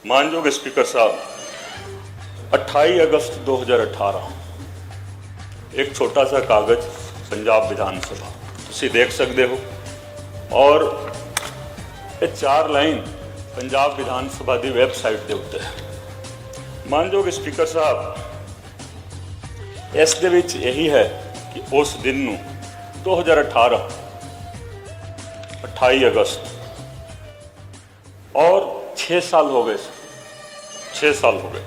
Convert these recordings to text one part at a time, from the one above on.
मानयोग speaker साहब, 28 अगस्त 2018 एक छोटा सा कागज पंजाब विधान सभा तुसी देख सकते हो और ये 4 लाइन पंजाब विधान सभा की वैबसाइट के उत्ते है। मानयोग स्पीकर साहब, इस दे विच यही है कि उस दिन नूं 2018 28 अगस्त और 6 साल हो गए, 6 साल हो गए।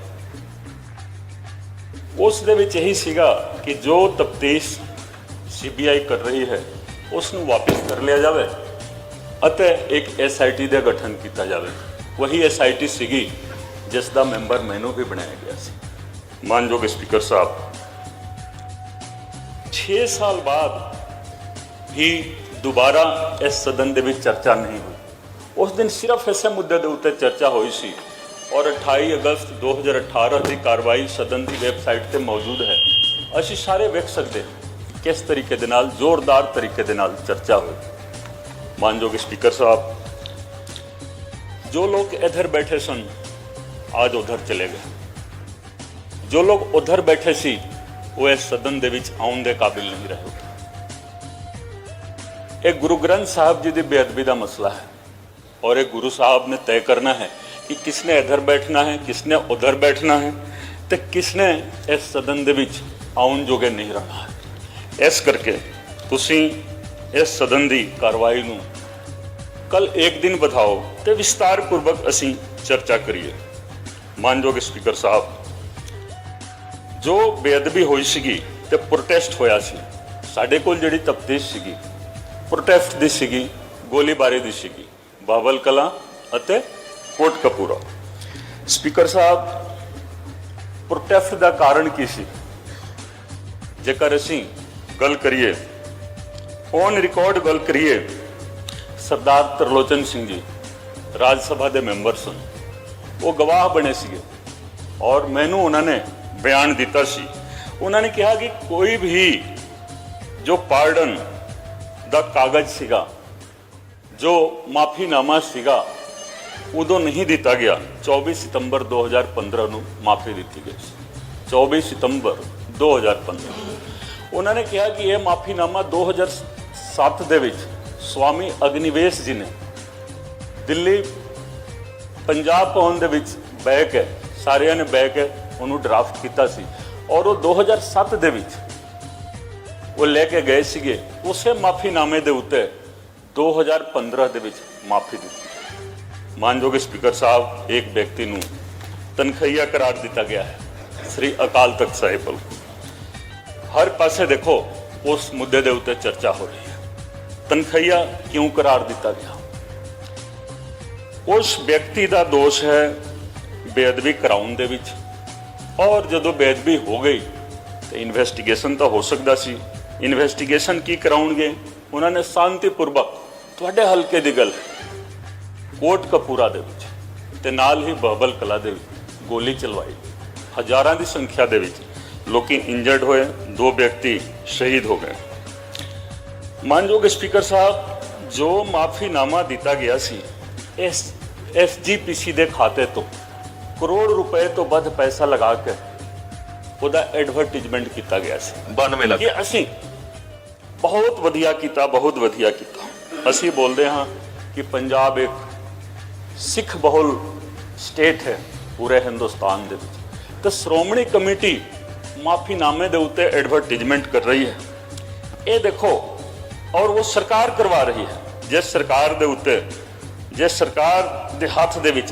उस दे विच यही सीगा कि जो तफ्तीश CBI कर रही है उसनूं वापस कर लिया जाए अते एक SIT का गठन किया जाए। वही SIT सीगी जिसका मैंबर मैनू भी बनाया गया सी। मानयोग स्पीकर साहब, 6 साल बाद भी दोबारा इस सदन दे विच चर्चा नहीं हुई। उस दिन सिर्फ इस मुद्दे के उत्ते चर्चा हुई सी और 28 अगस्त 2018 की कार्रवाई सदन की वैबसाइट पर मौजूद है। असीं सारे वेख सकते हैं किस तरीके दे नाल जोरदार तरीके दे नाल चर्चा हुई। मानयोग स्पीकर साहब, जो लोग इधर बैठे सन आज उधर चले गए। जो लोग उधर बैठे सी वो इस सदन दे विच आउण दे काबिल नहीं रहे। एक गुरु ग्रंथ साहब जी की बेअदबी का मसला है और एक गुरु साहब ने तय करना है कि किसने इधर बैठना है, किसने उधर बैठना है, तो किसने इस सदन दे विच आउण जोगे नहीं रहना है। इस करके तुसी इस सदन की कार्रवाई नूं कल एक दिन बढ़ाओ तो विस्तारपूर्वक असीं चर्चा करिए। मानयोग स्पीकर साहब, जो बेअदबी हुई सीगी ते प्रोटेस्ट होया सी, साडे कोल जिहड़ी तफ्तीश सीगी प्रोटेस्ट दी सीगी, गोलीबारी दी सीगी, बाबल कलां अते कोटकपूरा। स्पीकर साहब, प्रोटेस्ट का कारण की सी? जेकर असीं गल करिए ऑन रिकॉर्ड गल करिए, सरदार तरलोचन सिंह जी राज सभा के मैंबर सन, वो गवाह बने सीगे और मैनू उन्होंने बयान दिता सी। उन्होंने कहा कि कोई भी जो पार्डन दा कागज सीगा, जो माफ़ीनामा सीगा, उदों नहीं दिता गया। 24 सितंबर 2015 को माफ़ी दी गई। 24 सितंबर 2015 उन्होंने कहा कि यह माफ़ीनामा 2007 दे विच स्वामी अग्निवेश जी ने दिल्ली पंजाब भवन दे विच बह के सारिਆਂ ने बह के उन्होंने ड्राफ्ट किया सी और वो 2007 दे विच वो लेके गए सीगे। उसे माफ़ीनामे दे उत्ते 2015 दे विच माफ़ी दी। मानयोग स्पीकर साहब, एक व्यक्ति नूं तनखैया करार दिता गया है श्री अकाल तख्त साहिब वालों। हर पासे देखो उस मुद्दे दे उत्ते चर्चा हो रही है। तनखैया क्यों करार दिता गया? उस व्यक्ति का दोष है बेअदबी कराउण दे विच, और जदों बेअदबी हो गई तो इन्वेस्टिगेशन तो हो सकता सी। इन्वेस्टिगेशन की कराउणगे? उन्होंने शांतिपूर्वक तुहाडे हल्के दी गल कोटकपूरा दे विच ते नाल ही बहबल कला दे विच गोली चलवाई। हज़ारां दी संख्या दे विच लोकी इंजर्ड होए, 2 व्यक्ति शहीद हो गए। मानयोग स्पीकर साहब, जो माफ़ीनामा दिता गया सी SGPC के खाते तो करोड़ रुपए तो वध पैसा लगा के ਉਹਦਾ एडवरटाइजमेंट किया गया सी 92 ਲੱਖ कि असीं बहुत वधिया किया, बहुत वधिया किया। असीं बोलते हाँ कि पंजाब एक सिख बहुल स्टेट है पूरे हिंदुस्तान दे विच, तो श्रोमणी कमेटी माफ़ीनामे दे उत्ते एडवरटाइजमेंट कर रही है। ये देखो, और वो सरकार करवा रही है। जिस सरकार दे उत्ते, जिस सरकार दे हाथ दे विच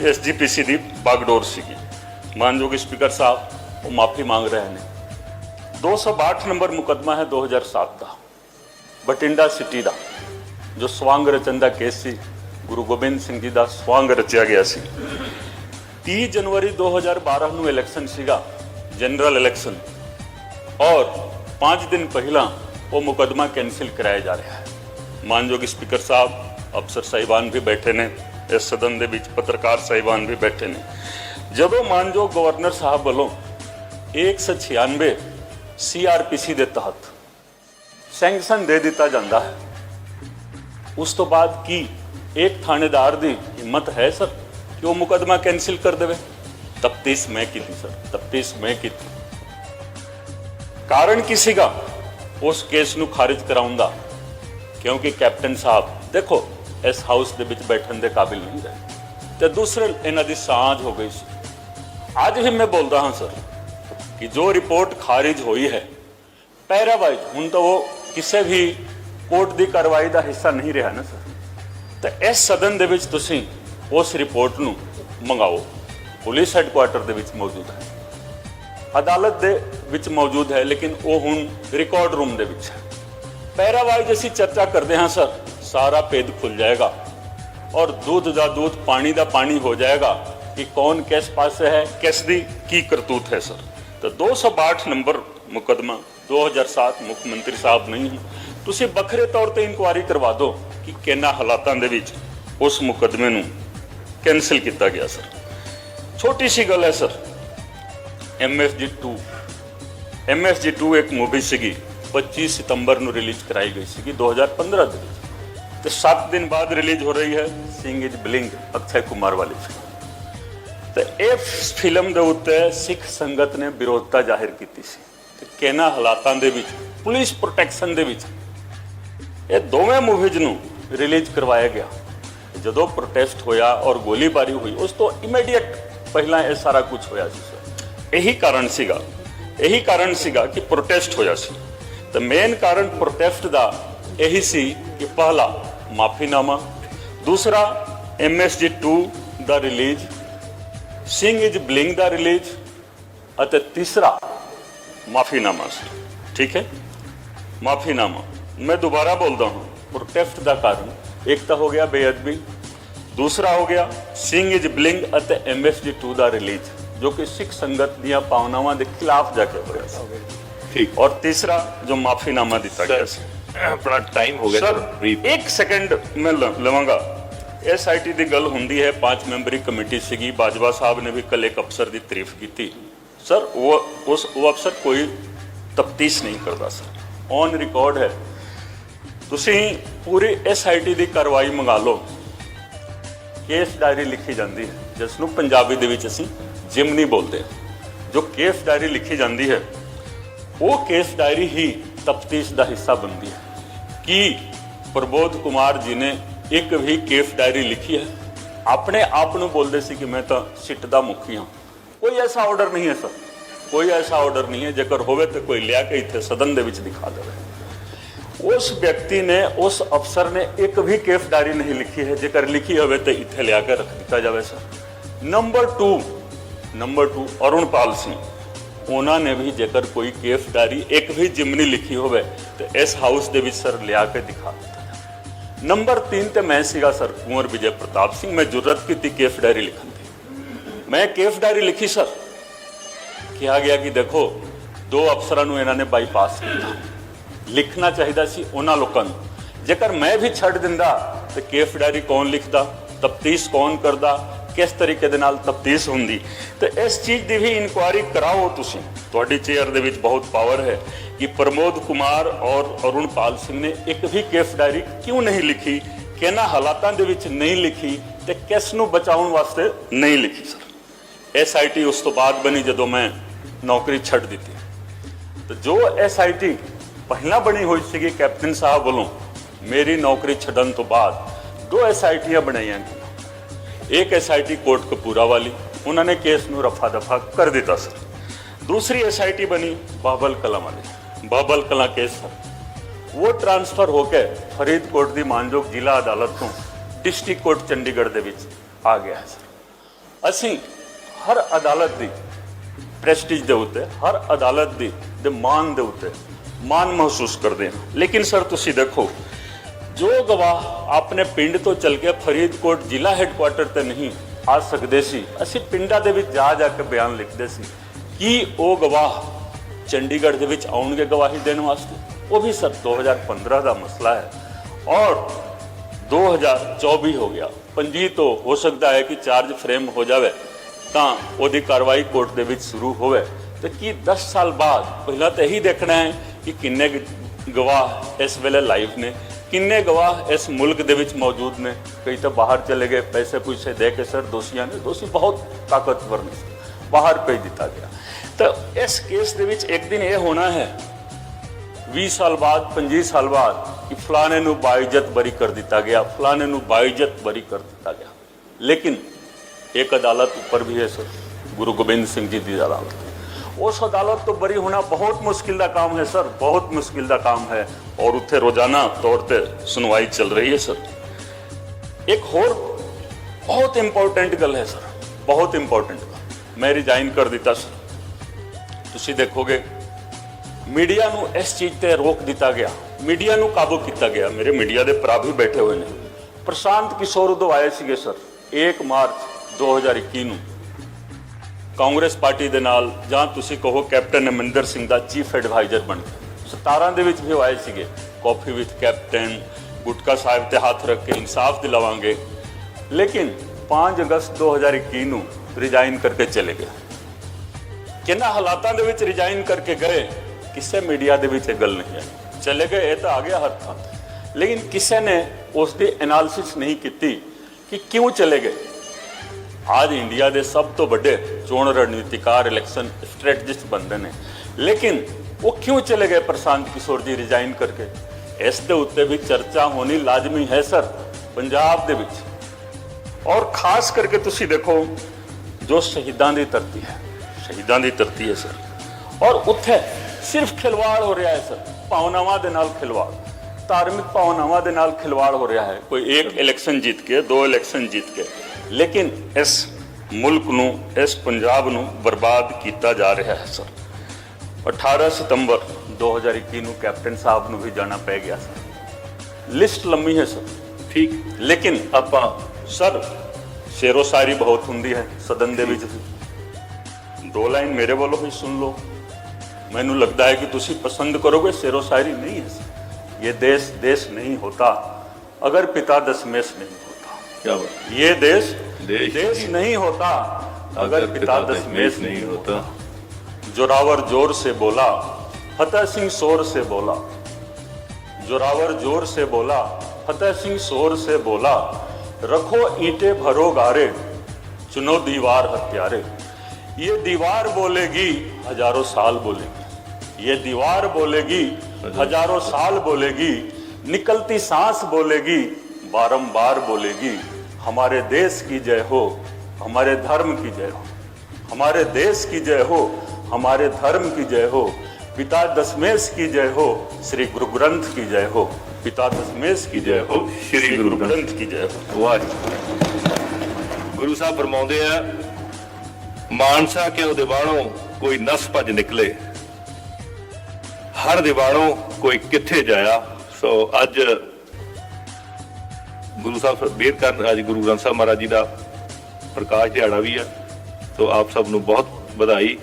SGPC की बागडोर सीगी। मानयोग स्पीकर साहब, वो माफ़ी मांग रहे हैं। 262 नंबर मुकदमा है 2007 का, बठिंडा सिटी का, जो स्वांग रचन का केस सी। गुरु गोबिंद सिंह जी का स्वांग रचिया गया सी। 30 जनवरी 2012 को इलैक्शन सीगा, जनरल इलैक्शन, और 5 दिन पहला वो मुकदमा कैंसिल कराया जा रहा है। मानयोग स्पीकर साहब, अफसर साहिबान भी बैठे ने इस सदन के विच, पत्रकार साहिबान भी बैठे ने। जदों मानयोग गवर्नर साहब वालों 196 CRPC के तहत सैंक्शन दे दिता जाता है, उस तो बाद की एक थानेदार की हिम्मत है सर कि वो मुकदमा कैंसिल कर देवे। तफ्तीश मैं की थी सर, तफ्तीश मैं की थी। कारण किसी का उस केस ਨੂੰ ਖਾਰਿਜ ਕਰਾਉਣ ਦਾ, क्योंकि कैप्टन साहब देखो इस हाउस ਦੇ ਵਿੱਚ ਬੈਠਣ ਦੇ ਕਾਬਿਲ नहीं रहे ਤੇ दूसरे ਇਹਨਾਂ ਦੀ ਸਾਂਝ ਹੋ ਗਈ ਸੀ। ਅੱਜ ਵੀ मैं बोल रहा हूं सर कि जो रिपोर्ट खारिज हुई है पैरावाइज ਹੁਣ ਤਾਂ वो ਕਿਸੇ भी कोर्ट ਦੀ ਕਾਰਵਾਈ ਦਾ ਹਿੱਸਾ नहीं ਰਿਹਾ ਨਾ ਸਰ। ਤੇ ਇਸ ਸਦਨ ਦੇ ਵਿੱਚ ਤੁਸੀਂ ਉਸ ਰਿਪੋਰਟ ਨੂੰ ਮੰਗਾਓ, ਪੁਲਿਸ ਹੈੱਡਕੁਆਰਟਰ ਦੇ ਵਿੱਚ ਮੌਜੂਦ ਹੈ, ਅਦਾਲਤ ਦੇ ਵਿੱਚ ਮੌਜੂਦ ਹੈ, ਲੇਕਿਨ ਉਹ ਹੁਣ ਰਿਕਾਰਡ ਰੂਮ ਦੇ ਵਿੱਚ ਹੈ। ਪੈਰਾਵਾਈਜ਼ ਅਸੀਂ ਚਰਚਾ ਕਰਦੇ ਹਾਂ ਸਰ, ਸਾਰਾ ਭੇਦ ਖੁੱਲ ਜਾਏਗਾ और दूध ਦਾ दूध पानी ਦਾ पानी हो जाएगा कि कौन किस पासे है, किस दी की करतूत है सर। तो 262 नंबर मुकदमा 2007 मुख मंत्री साहब नहीं है, ਤੁਸੀਂ ਵੱਖਰੇ ਤੌਰ ਤੇ ਇਨਕੁਆਇਰੀ ਕਰਵਾ ਦਿਓ ਕਿ ਕਿੰਨਾ ਹਾਲਾਤਾਂ ਦੇ ਵਿੱਚ ਉਸ ਮੁਕਦਮੇ ਨੂੰ ਕੈਂਸਲ ਕੀਤਾ ਗਿਆ ਸਰ। ਛੋਟੀ ਸੀ ਗੱਲ ਹੈ ਸਰ, MSG 2 ਇੱਕ ਮੂਵੀ ਸੀਗੀ 25 सितंबर ਨੂੰ ਰਿਲੀਜ਼ ਕਰਾਈ ਗਈ ਸੀਗੀ 2015 ਦੇ ਵਿੱਚ, ਤੇ 7 ਦਿਨ ਬਾਅਦ ਰਿਲੀਜ਼ ਹੋ ਰਹੀ ਹੈ ਸਿੰਘ ਇਜ਼ ਬਲਿੰਗ ਅਕਸ਼ੈ ਕੁਮਾਰ ਵਾਲੀ ਫਿਲਮ। ਤੇ ਇਸ ਫਿਲਮ ਦੇ ਉੱਤੇ ਸਿੱਖ ਸੰਗਤ ਨੇ ਵਿਰੋਧਤਾ ਜ਼ਾਹਿਰ ਕੀਤੀ ਸੀ ਤੇ ਕਿਹਨਾਂ ਹਾਲਾਤਾਂ ਦੇ ਵਿੱਚ ਪੁਲਿਸ ਪ੍ਰੋਟੈਕਸ਼ਨ ਦੇ ਵਿੱਚ ਇਹ ਦੋਵੇਂ ਮੂਵੀਜ਼ ਨੂੰ ਰਿਲੀਜ਼ ਕਰਵਾਇਆ ਗਿਆ। ਜਦੋਂ ਪ੍ਰੋਟੈਸਟ ਹੋਇਆ ਔਰ ਗੋਲੀਬਾਰੀ ਹੋਈ ਉਸ ਤੋਂ ਇਮੀਡੀਏਟ ਪਹਿਲਾਂ ਇਹ ਸਾਰਾ ਕੁਝ ਹੋਇਆ ਸੀ ਸਰ। ਇਹੀ ਕਾਰਨ ਸੀਗਾ ਕਿ ਪ੍ਰੋਟੈਸਟ ਹੋਇਆ ਸੀ। ਤੇ ਮੇਨ ਕਾਰਨ ਪ੍ਰੋਟੈਸਟ ਦਾ ਇਹੀ ਸੀ ਕਿ ਪਹਿਲਾ ਮਾਫੀਨਾਮਾ, ਦੂਸਰਾ MSG 2 the release, Singh is Warring the release ਅਤੇ ਤੀਸਰਾ ਮਾਫੀਨਾਮਾ ਸੀ। ਠੀਕ ਹੈ, ਮਾਫੀਨਾਮਾ। मैं दोबारा बोलता हूँ, प्रोटेस्ट का कारण एक तो हो गया बेअदबी, दूसरा हो गया ਸਿੰਘ इज ਬਲਿੰਗ ਅਤੇ MSG 2 ਦਾ ਰਿਲੀਜ਼ जो कि सिख संगत ਦੀਆਂ ਭਾਵਨਾਵਾਂ ਦੇ ਖਿਲਾਫ ਜਾ ਕੇ ਹੋਇਆ ਸੀ। ठीक, और तीसरा जो माफीनामा दिता गया ਸੀ। अपना टाइम हो गया सर, एक सेकंड मैं लवांगा। SIT ਦੀ ਗੱਲ ਹੁੰਦੀ ਹੈ, 5 ਮੈਂਬਰੀ ਕਮੇਟੀ ਸੀਗੀ, ਬਾਜਵਾ ਸਾਹਿਬ ਨੇ ਵੀ ਕੱਲ ਇੱਕ ਅਫਸਰ ਦੀ ਤਾਰੀਫ ਕੀਤੀ ਸਰ। ਉਹ ਅਫਸਰ ਕੋਈ ਤਫਤੀਸ਼ ਨਹੀਂ ਕਰਦਾ ਸਰ, ਔਨ ਰਿਕਾਰਡ ਹੈ। ਤੁਸੀਂ ਪੂਰੀ SIT ਦੀ ਕਾਰਵਾਈ ਮੰਗਾ ਲਓ, ਕੇਸ ਡਾਇਰੀ ਲਿਖੀ ਜਾਂਦੀ ਹੈ ਜਿਸ ਨੂੰ ਪੰਜਾਬੀ ਦੇ ਵਿੱਚ ਅਸੀਂ ਜਿਮਨੀ ਬੋਲਦੇ ਹਾਂ। ਜੋ ਕੇਸ ਡਾਇਰੀ ਲਿਖੀ ਜਾਂਦੀ ਹੈ ਉਹ ਕੇਸ ਡਾਇਰੀ ਹੀ ਤਫਤੀਸ਼ ਦਾ ਹਿੱਸਾ ਬਣਦੀ ਹੈ। ਕਿ ਪ੍ਰਬੋਧ ਕੁਮਾਰ ਜੀ ਨੇ ਇੱਕ ਵੀ ਕੇਸ ਡਾਇਰੀ ਲਿਖੀ ਹੈ? ਆਪਣੇ ਆਪ ਨੂੰ ਬੋਲਦੇ ਸੀ ਕਿ ਮੈਂ ਤਾਂ ਸਿੱਟ ਦਾ ਮੁਖੀ ਹਾਂ। ਕੋਈ ਐਸਾ ਆਰਡਰ ਨਹੀਂ ਹੈ ਸਰ, ਕੋਈ ਐਸਾ ਆਰਡਰ ਨਹੀਂ ਹੈ। ਜੇਕਰ ਹੋਵੇ ਤਾਂ ਕੋਈ ਲਿਆ ਕੇ ਇੱਥੇ ਸਦਨ ਦੇ ਵਿੱਚ ਦਿਖਾ ਦੇਵੇ। उस व्यक्ति ने, उस अफसर ने एक भी केस डायरी नहीं लिखी है। जेकर लिखी हो तो इतने लिया के रख दिता जाए sir. Number two Arunpal Singh, उन्होंने भी जेकर कोई केस डायरी एक भी जिमनी लिखी हो तो इस हाउस के सर लिया के दिखा दिता जाए। नंबर 3 तो मैं सीगा सर कुंवर विजय प्रताप सिंह। मैं जरूरत की थी केस डायरी लिखन की, मैं केस डायरी लिखी सर। कहा गया कि देखो 2 अफसरों को इन्होंने बाईपास किया, लिखना चाहिए सी उन्होंने लोगों को। जेकर मैं भी छड़ दिंदा तो केस डायरी कौन लिखता, तफ्तीश कौन करता, किस तरीके दे नाल तफ्तीश होंदी। तो इस चीज़ की भी इनक्वायरी कराओ तुसीं। तुहाडी चेयर दे विच बहुत पावर है कि प्रमोद कुमार और अरुणपाल सिंह ने एक भी केस डायरी क्यों नहीं लिखी, किन्हां हालातां दे विच नहीं लिखी तो किस नूं बचाउण वास्ते नहीं लिखी सर। SIT उस तो बाद बनी जदों मैं नौकरी छड़ दी। तो जो SIT ਪਹਿਲਾਂ ਬਣੀ ਹੋਈ ਸੀਗੀ ਕੈਪਟਨ ਸਾਹਿਬ ਵੱਲੋਂ ਮੇਰੀ ਨੌਕਰੀ ਛੱਡਣ ਤੋਂ ਬਾਅਦ 2 SITਆਂ ਬਣਾਈਆਂ ਗਈਆਂ। ਇੱਕ SIT ਕੋਟ ਕਪੂਰਾ ਵਾਲੀ, ਉਹਨਾਂ ਨੇ ਕੇਸ ਨੂੰ ਰਫਾ ਦਫਾ ਕਰ ਦਿੱਤਾ ਸਰ। दूसरी SIT बनी बाबल कला वाली, बाबल कला केस सर वो ट्रांसफर होकर फरीदकोट की मानयोग जिला अदालत तो डिस्ट्रिक्ट कोर्ट चंडीगढ़ दे विच आ गया है सर। असी हर अदालत की प्रेस्टीज दे उत्ते, हर अदालत दे मान दे उत्ते मान महसूस करते हैं। लेकिन सर तुसी देखो, जो गवाह अपने पिंड तो चल के फरीदकोट जिला हैडकुआटर ते नहीं आ सकते सी, असी पिंडा दे विच जा के बयान लिखते सी कि वो गवाह चंडीगढ़ दे विच आउणगे गवाही देने वास्ते। वो भी सर 2015 का मसला है और 2024 हो गया। पंजी तो हो सकता है कि चार्ज फ्रेम हो जाए तो वो कार्रवाई कोर्ट दे विच शुरू होवे। तो कि 10 साल बाद पहला तो यही देखना है कि किन्ने गवाह इस वेले लाइव ने, किन्ने गवाह इस मुल्क दे विच मौजूद ने, कई तो बाहर चले गए पैसे पूसे दे के सर दोषियों ने, दोषी बहुत ताकतवर ने, बाहर भेज दिता गया। तो इस केस दे विच एक दिन ये होना है 20 साल बाद 25 साल बाद कि फलाने नूं बाइज्जत बरी कर दिता गया, फलाने नूं बाइज्जत बरी कर दिता गया। लेकिन एक अदालत ऊपर भी है सर, गुरु गोबिंद सिंह जी की अदालत। उस अदालत तो बरी होना बहुत मुश्किल का काम है सर, बहुत मुश्किल का काम है। और उत्थे रोजाना तौर पर सुनवाई चल रही है सर। एक होर बहुत इंपॉर्टेंट गल है सर, बहुत इंपॉर्टेंट गल, मैं रिजाइन कर दिता सर। तुसीं देखोगे मीडिया नूं इस चीज़ ते रोक दिता गया, मीडिया नूं काबू किया गया। मेरे मीडिया के भरा भी बैठे हुए ने। प्रशांत किशोर उदों आए सीगे सर 1 मार्च 2021 नूं कांग्रेस पार्टी दे नाल, जां तुसीं कहो कैप्टन अमरिंदर सिंह दा चीफ एडवाइजर बन के। 17 दे विच भी आए सीगे, कॉफी विथ कैप्टन, गुटका साहिब ते हाथ रख के इंसाफ दिलावांगे। लेकिन 5 अगस्त 2021 नूं रिजाइन करके चले गए। किन्ना हालातां दे विच रिजाइन करके गए, किसे मीडिया दे विच गल नहीं आई। चले गए ये तो आ गया हर थां, लेकिन किसी ने उसकी एनालिसिस नहीं की कि क्यों चले गए। आज इंडिया के सब तो बड़े चोण रणनीतिकार इलैक्शन स्ट्रैटेजिस्ट बनते हैं, लेकिन वो क्यों चले गए प्रशांत किशोर जी रिजाइन करके, इस दे उत्ते भी चर्चा होनी लाजमी है सर पंजाब दे विच। और खास करके तुसी देखो जो शहीदां दी धरती है, शहीदां दी धरती है सर, और उत्थे सिर्फ खिलवाड़ हो रहा है सर, भावनावां दे नाल खिलवाड़, धार्मिक भावनावां दे नाल खिलवाड़ हो रहा है। कोई एक इलैक्शन जीत के, 2 इलैक्शन जीत के, लेकिन इस मुल्क नूं, इस पंजाब नूं बर्बाद किया जा रहा है सर। 18 सितंबर 2021 नूं कैप्टन साहब नूं भी जाना पै गया सर। लिस्ट लंबी है सर, ठीक, लेकिन आपां सर शेरो शायरी बहुत हुंदी है सदन दे विच, 2 लाइन मेरे वालों भी सुन लो। मैनूं लगता है कि तुसीं पसंद करोगे। शेरो शायरी नहीं है सर। ये देश देश नहीं होता अगर पिता दशमेश नहीं होता। क्या बात? ये देश देश नहीं होता अगर पिता दशमेश नहीं होता। जोरावर जोर से बोला, फतेह सिंह शोर से बोला, जोरावर जोर से बोला, फतेह सिंह शोर से बोला, रखो ईंटें भरो गारे, चुनो दीवार हत्यारे। ये दीवार बोलेगी हजारों साल बोलेगी, ये दीवार बोलेगी हजारों साल बोलेगी, निकलती सांस बोलेगी बारंबार बोलेगी, हमारे देश की जय हो, हमारे धर्म की जय हो, हमारे देश की जय हो, हमारे धर्म की जय हो, पिता दशमेश की जय हो, श्री गुरु ग्रंथ की जय हो, पिता दशमेश की जय हो, श्री गुरु ग्रंथ की जय हो। वाह। गुरु साहब फरमाਉਂਦੇ ਆ, मानसा के दीवानों कोई नस भज निकले, हर दीवानों कोई किथे जाया। सो अज गुरु साहब बेर कर, अज गुरु ग्रंथ साहब महाराज जी का प्रकाश दिहाड़ा भी है। तो आप सब नूं बहुत बधाई।